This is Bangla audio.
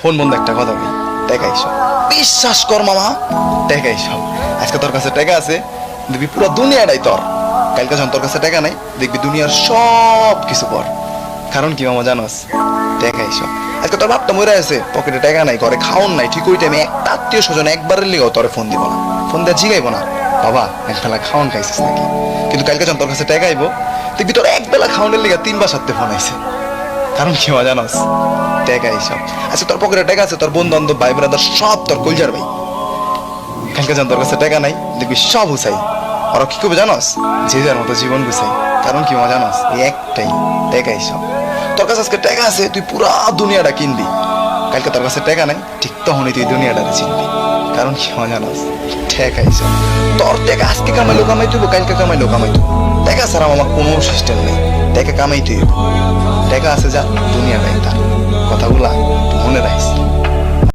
ফোন বন্ধ একটা কথা বলি, টাকাই সব। বিশ্বাস কর মামা, টাকাই সব। আজকে তোর কাছে টাকা আছে, দেখবি পুরো দুনিয়াটাই তোর। কালকে যখন তোর কাছে টাকা নাই, দেখবি দুনিয়ার সব কিছু পর। কারণ কি মামা জানোস, টাকাই সব। আজকে তোর বাপটা মরে আছে, পকেটে টাকা নাই, ঘরে খাওন নাই, ঠিক ওই টাইমে একটা আত্মীয় স্বজন একবারের লিগেও তোরে ফোন দিব না, ফোন দিয়ে জিগাইবো না বাবা এক বেলা খাওয়ান খাইছিস নাকি। কিন্তু কালকে যখন তোর কাছে টাকা আইবো, দেখবি তোর এক বেলা খাওয়ানোর লিগা 3 বা 7 ফোন আইছে। কারণ কি মা জানোস, টাকা এইসব। আচ্ছা তোর পকেটে টাকা আছে, তোর বন্ধু বান্ধব ভাই ব্রাদার সব তোর কলজার ভাই। কালকে যখন তোর কাছে টাকা নাই, দেখবি সব হুসাই। ওরা কি করবে জানোস, যে যার মতো জীবন গুছাই। কারণ কি মা জানোস, এই একটাই, টাকা এইসব। তোর কাছে আজকে টাকা আছে, তুই পুরা দুনিয়াটা কিনবি। কালকে তোর কাছে টাকা নাই, ঠিক তখনই তুই দুনিয়াটাতে চিনবি। কারণ কি মা জানোস, টাকা এইসব। তোর টাকা আজকে কামাইলো কামাইতে হইব, কালকে কামাইলো কামাইতে হইব। টাকা ছাড়া আমার কোনো সিস্টেম নেই, টাকা কামাইতে হইব। টাকা আছে যা, দুনিয়াটাই তার। কথাগুলা মনে